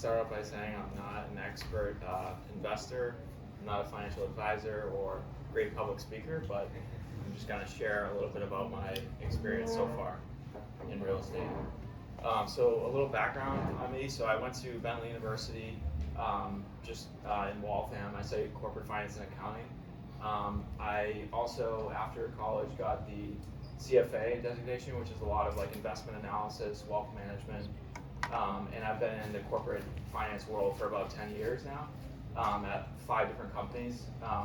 start off by saying I'm not an expert investor, I'm not a financial advisor or great public speaker, but I'm just going to share a little bit about my experience so far in real estate. So a little background on me. So I went to Bentley University in Waltham. I studied corporate finance and accounting. I also, after college, got the CFA designation, which is a lot of like investment analysis, wealth management, and I've been in the corporate finance world for about 10 years now, at 5 different companies,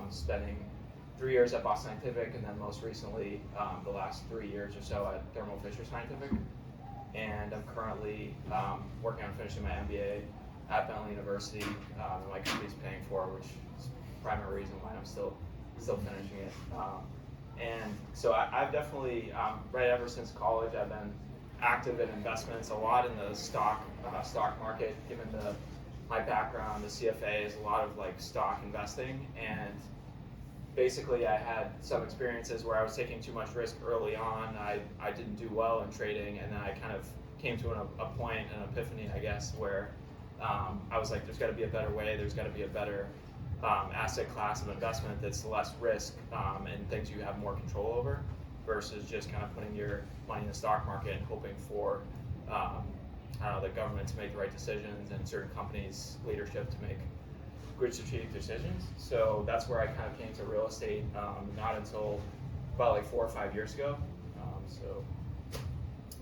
spending 3 years at Boston Scientific, and then most recently, the last 3 years or so at Thermo Fisher Scientific. And I'm currently working on finishing my MBA at Bentley University, and my company's paying for it, which is the primary reason why I'm still finishing it. And so I've definitely, right ever since college, I've been active in investments, a lot in the stock market. Given my background, the CFA is a lot of like stock investing, and basically I had some experiences where I was taking too much risk early on. I didn't do well in trading, and then I kind of came to a point, an epiphany, I guess, where I was like, there's got to be a better way. There's got to be a better asset class of investment that's less risk and things you have more control over, versus just kind of putting your money in the stock market and hoping for the government to make the right decisions and certain companies' leadership to make good strategic decisions. So that's where I kind of came to real estate, not until about like 4 or 5 years ago. So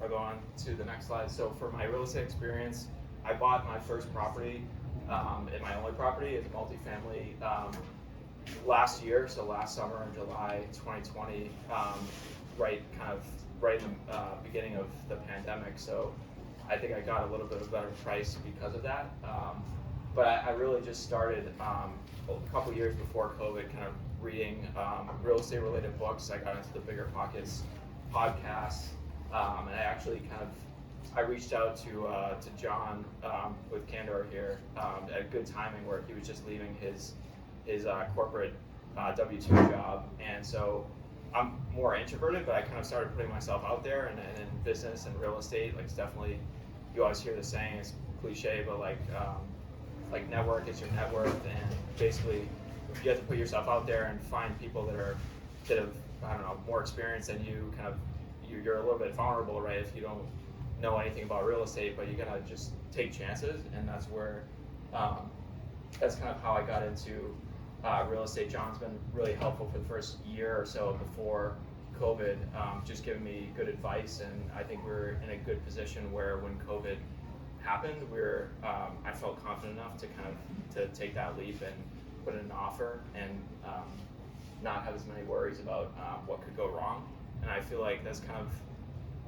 I'll go on to the next slide. So for my real estate experience, I bought my first property, and my only property is multifamily, last year, so last summer in July 2020, right in the beginning of the pandemic. So I think I got a little bit of a better price because of that. But I really just started a couple years before COVID, kind of reading real estate related books. I got into the Bigger Pockets podcast, and I reached out to John with Candor here at good timing, where he was just leaving his corporate W-2 job, and so I'm more introverted, but I kind of started putting myself out there, and in business and real estate, like, it's definitely, you always hear the saying, it's cliche, but like network is your net worth, and basically you have to put yourself out there and find people that have, I don't know, more experience than you. You're a little bit vulnerable, right, if you don't know anything about real estate, but you gotta just take chances, and that's kind of how I got into real estate. John's been really helpful for the first year or so before COVID, just giving me good advice, and I think we're in a good position where when COVID happened, I felt confident enough to take that leap and put in an offer, and not have as many worries about what could go wrong. And I feel like that's kind of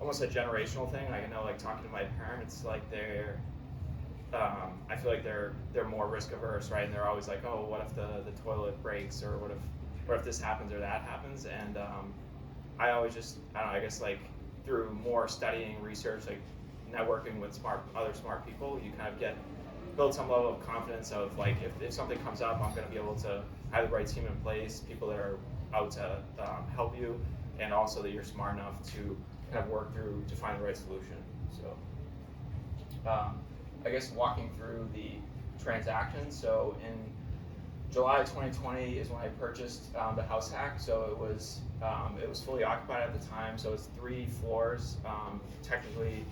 almost a generational thing. Like, I know, like, talking to my parents, like, I feel like they're more risk averse, right? And they're always like, oh, what if the toilet breaks, or what if this happens or that happens? And I always just, I don't know, I guess, like, through more studying, research, like networking with other smart people, you kind of build some level of confidence of, like, if something comes up, I'm going to be able to have the right team in place, people that are out to help you, and also that you're smart enough to kind of work through to find the right solution. So I guess walking through the transaction. So in July 2020 is when I purchased the house hack. So it was fully occupied at the time. So it's 3 floors. Technically,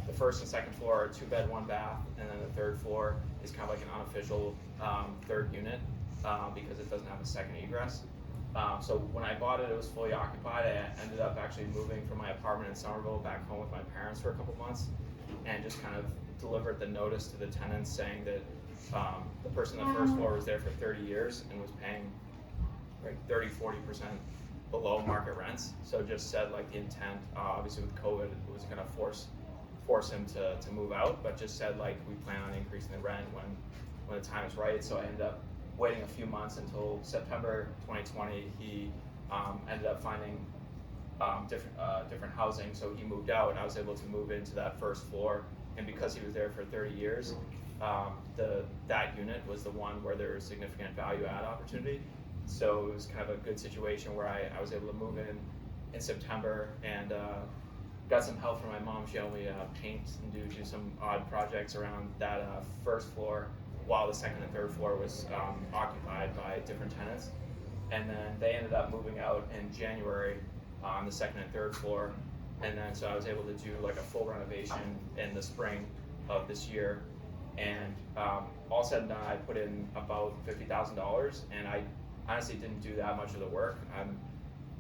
the first and second floor are 2-bed, 1-bath, and then the 3rd floor is kind of like an unofficial 3rd unit because it doesn't have a second egress. So when I bought it, it was fully occupied. I ended up actually moving from my apartment in Somerville back home with my parents for a couple months, and just kind of delivered the notice to the tenants saying that the person on the first floor was there for 30 years and was paying like 30-40% below market rents. So just said, like, the intent, obviously with COVID, it was going to force him to move out, but just said, like, we plan on increasing the rent when the time is right. So I ended up waiting a few months until September 2020. He ended up finding different housing, so he moved out, and I was able to move into that first floor. And because he was there for 30 years, that unit was the one where there was significant value add opportunity. So it was kind of a good situation where I was able to move in September, and got some help from my mom. She helped me paint and do some odd projects around that first floor, while the second and third floor was occupied by different tenants. And then they ended up moving out in January on the second and third floor. And then so I was able to do like a full renovation in the spring of this year. And all said and done, I put in about $50,000, and I honestly didn't do that much of the work.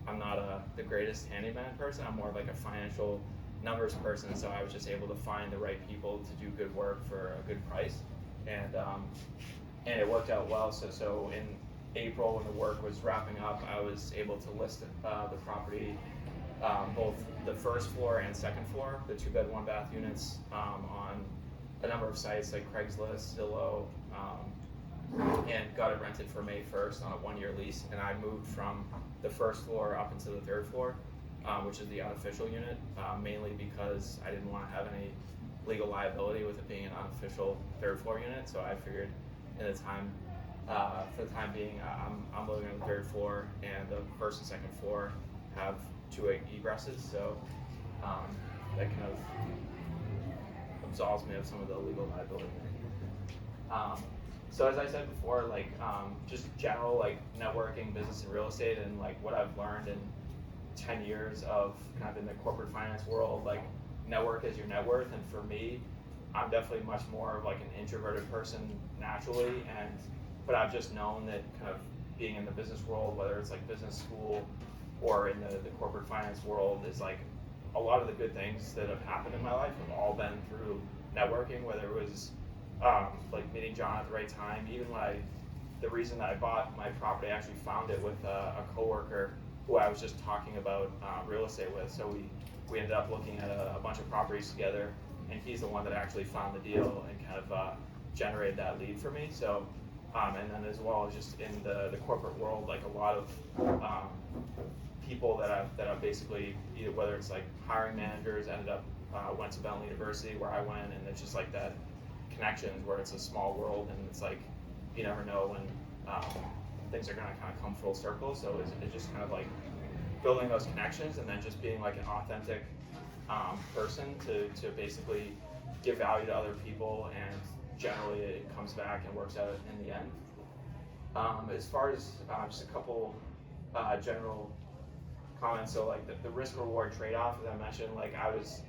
I'm not the greatest handyman person. I'm more like a financial numbers person. So I was just able to find the right people to do good work for a good price, and it worked out well. So in April, when the work was wrapping up, I was able to list the property, both the first floor and second floor, the 2-bed, 1-bath units, on a number of sites like Craigslist, Zillow, and got it rented for May 1st on a 1-year lease. And I moved from the first floor up into the third floor, which is the unofficial unit, mainly because I didn't want to have any legal liability with it being an unofficial third floor unit. So I figured in the time, for the time being, I'm living on the third floor, and the first and second floor have 2 egresses. So that kind of absolves me of some of the legal liability. So as I said before, like just general like networking, business and real estate, and like what I've learned in 10 years of kind of in the corporate finance world, like network is your net worth. And for me, I'm definitely much more of like an introverted person naturally, but I've just known that kind of being in the business world, whether it's like business school or in the corporate finance world, is like a lot of the good things that have happened in my life have all been through networking, whether it was like meeting John at the right time. Even when the reason that I bought my property, I actually found it with a coworker who I was just talking about real estate with. So we ended up looking at a bunch of properties together, and he's the one that actually found the deal and kind of generated that lead for me. So and then as well as just in the corporate world, like a lot of people that I've basically, either whether it's like hiring managers, ended up went to Bentley University where I went, and it's just like that connections where it's a small world, and it's like you never know when things are gonna kind of come full circle. So it's just kind of like building those connections, and then just being like an authentic person to basically give value to other people, and generally it comes back and works out in the end. As far as just a couple general comments, so like the risk reward trade-off, as I mentioned, like I was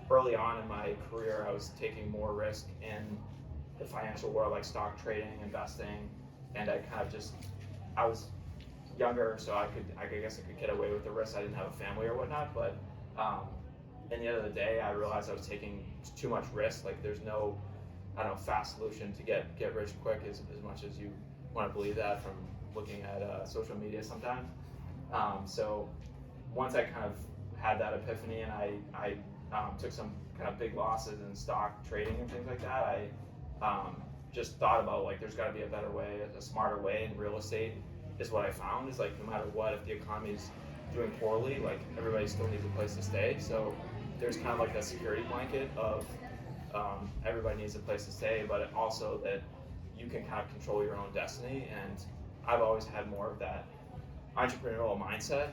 early on in my career, I was taking more risk in the financial world, like stock trading, investing, and I was younger, so I guess I could get away with the risk. I didn't have a family or whatnot, but in the end of the day, I realized I was taking too much risk. Like there's no, I don't know, fast solution to get rich quick as much as you want to believe that from looking at social media sometimes. So once I kind of had that epiphany, and I took some kind of big losses in stock trading and things like that, I just thought about like there's got to be a better way, a smarter way. In real estate is what I found is like no matter what, if the economy is doing poorly, like everybody still needs a place to stay. So there's kind of like a security blanket of everybody needs a place to stay, but also that you can kind of control your own destiny. And I've always had more of that entrepreneurial mindset,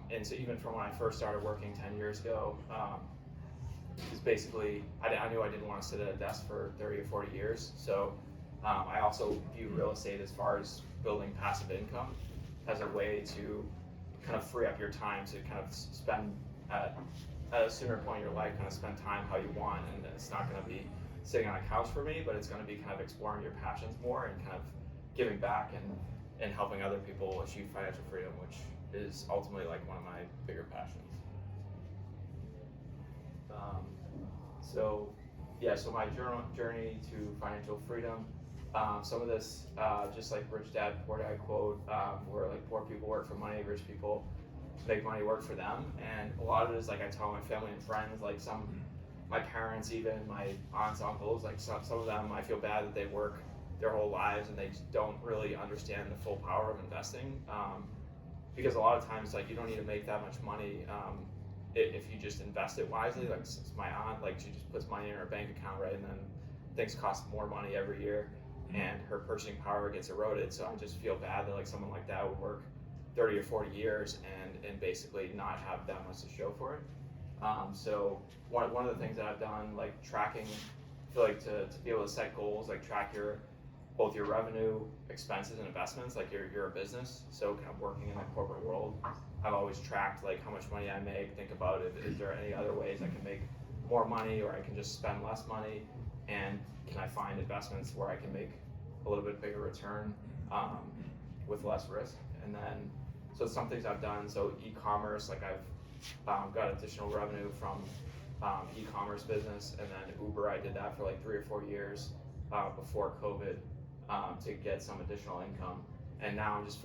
and so even from when I first started working 10 years ago, is basically I knew I didn't want to sit at a desk for 30 or 40 years. So I also view real estate as far as building passive income as a way to kind of free up your time to kind of spend at a sooner point in your life, kind of spend time how you want. And it's not going to be sitting on a couch for me, but it's going to be kind of exploring your passions more and kind of giving back and helping other people achieve financial freedom, which is ultimately like one of my bigger passions. So my journey to financial freedom, some of this, just like Rich Dad, Poor Dad quote, where like poor people work for money, rich people make money work for them. And a lot of it is like I tell my family and friends, like my parents, even my aunts, uncles, like some of them, I feel bad that they work their whole lives and they just don't really understand the full power of investing, because a lot of times like you don't need to make that much money if you just invest it wisely. Like my aunt, like she just puts money in her bank account, right, and then things cost more money every year and her purchasing power gets eroded. So I just feel bad that like someone like that would work 30 or 40 years and basically not have that much to show for it. So one of the things that I've done, like tracking, I feel like to be able to set goals, like track both your revenue, expenses, and investments, like you're a business. So kind of working in the corporate world, I've always tracked like how much money I make, think about it, is there any other ways I can make more money, or I can just spend less money, and can I find investments where I can make a little bit bigger return with less risk. And then, so some things I've done, so e-commerce, like I've got additional revenue from e-commerce business, and then Uber, I did that for like 3 or 4 years before COVID to get some additional income. And now I'm just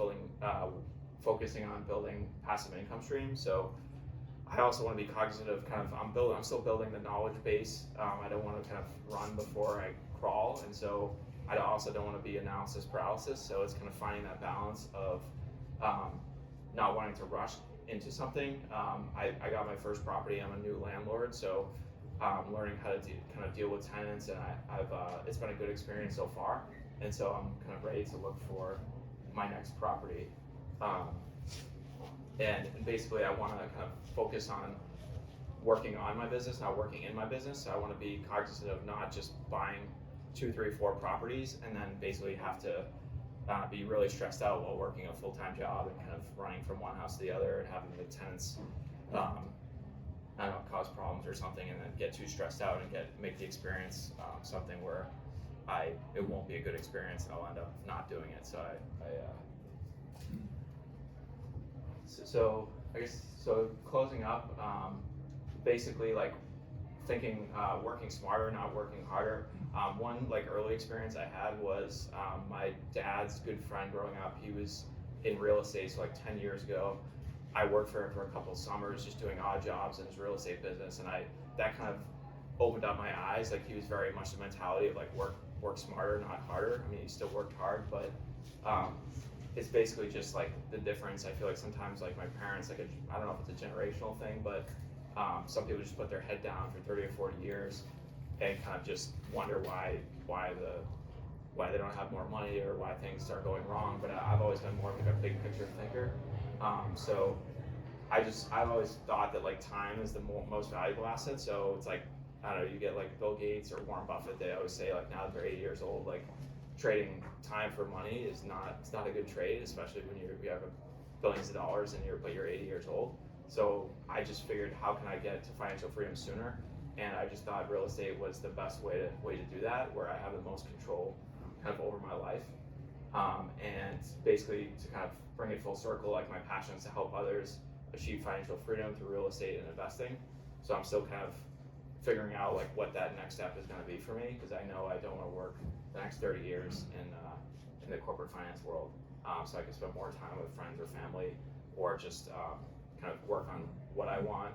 focusing on building passive income streams. So I also want to be cognizant of kind of, I'm still building the knowledge base. I don't want to kind of run before I crawl, and so I also don't want to be analysis paralysis. So it's kind of finding that balance of not wanting to rush into something. I got my first property. I'm a new landlord, so learning how to kind of deal with tenants, and I've it's been a good experience so far. And so I'm kind of ready to look for my next property. And basically, I want to kind of focus on working on my business, not working in my business. So I want to be cognizant of not just buying 2, 3, 4 properties and then basically have to be really stressed out while working a full-time job and kind of running from one house to the other and having the tenants, I don't know, cause problems or something, and then get too stressed out and make the experience something where it won't be a good experience and I'll end up not doing it. So So I guess, so closing up, basically like thinking, working smarter, not working harder. One like early experience I had was my dad's good friend growing up. He was in real estate, so like 10 years ago. I worked for him for a couple of summers, just doing odd jobs in his real estate business, and that kind of opened up my eyes. Like he was very much the mentality of like work smarter, not harder. I mean, he still worked hard, but it's basically just like the difference. I feel like sometimes like my parents, like I don't know if it's a generational thing, but some people just put their head down for 30 or 40 years and kind of just wonder why they don't have more money or why things start going wrong. But I've always been more of like a big picture thinker. So I've always thought that like time is the most valuable asset. So it's like, I don't know, you get like Bill Gates or Warren Buffett, they always say like now that they're 80 years old, like trading time for money it's not a good trade, especially when you have billions of dollars and you're 80 years old. So I just figured, how can I get to financial freedom sooner? And I just thought real estate was the best way to do that, where I have the most control kind of over my life. And basically to kind of bring it full circle, like my passion is to help others achieve financial freedom through real estate and investing. So I'm still kind of figuring out like what that next step is going to be for me, because I know I don't want to work the next 30 years in the corporate finance world. So I can spend more time with friends or family, or just kind of work on what I want